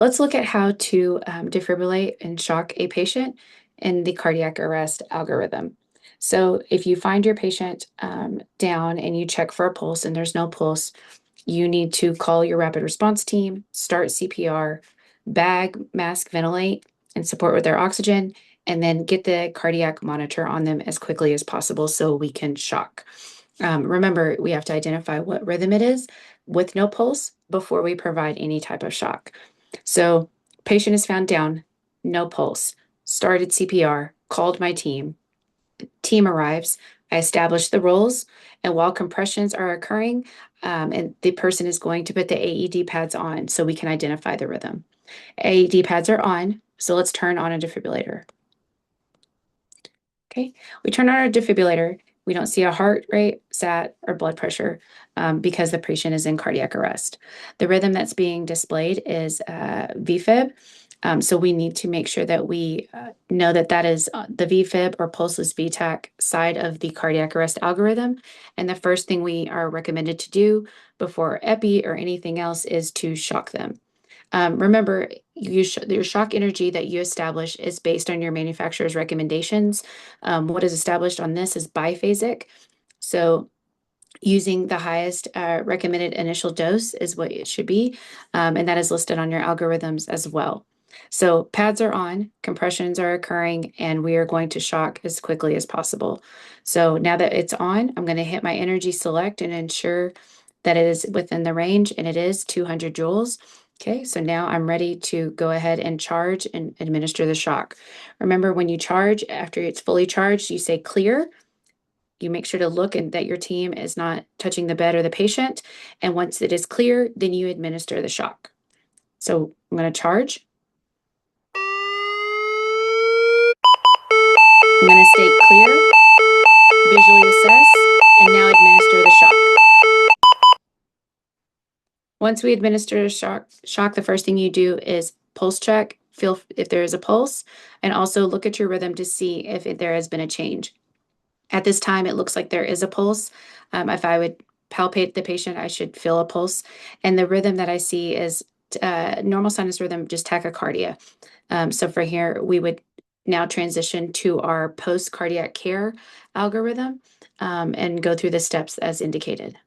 Let's look at how to defibrillate and shock a patient in the cardiac arrest algorithm. So if you find your patient down and you check for a pulse and there's no pulse, you need to call your rapid response team, start CPR, bag, mask, ventilate, and support with their oxygen, and then get the cardiac monitor on them as quickly as possible so we can shock. Remember, we have to identify what rhythm it is with no pulse before we provide any type of shock. So, patient is found down, no pulse, started CPR, called my team arrives, I establish the roles, and while compressions are occurring, and the person is going to put the AED pads on so we can identify the rhythm. AED pads are on, so let's turn on a defibrillator. Okay, we turn on our defibrillator. We don't see a heart rate, sat, or blood pressure because the patient is in cardiac arrest. The rhythm that's being displayed is VFib. So we need to make sure that we know that that is the VFib or pulseless VTAC side of the cardiac arrest algorithm. And the first thing we are recommended to do before epi or anything else is to shock them. Remember, your shock energy that you establish is based on your manufacturer's recommendations. What is established on this is biphasic. So using the highest recommended initial dose is what it should be, and that is listed on your algorithms as well. So pads are on, compressions are occurring, and we are going to shock as quickly as possible. So now that it's on, I'm going to hit my energy select and ensure that it is within the range, and it is 200 joules. Okay, so now I'm ready to go ahead and charge and administer the shock. Remember, when you charge, after it's fully charged, you say clear. You make sure to look and that your team is not touching the bed or the patient. And once it is clear, then you administer the shock. So I'm going to charge. I'm going to state clear, visually assess, and now administer the shock. Once we administer the shock, the first thing you do is pulse check, feel if there is a pulse, and also look at your rhythm to see if there has been a change. At this time, it looks like there is a pulse. If I would palpate the patient, I should feel a pulse. And the rhythm that I see is normal sinus rhythm, just tachycardia. So for here, we would now transition to our post-cardiac care algorithm and go through the steps as indicated.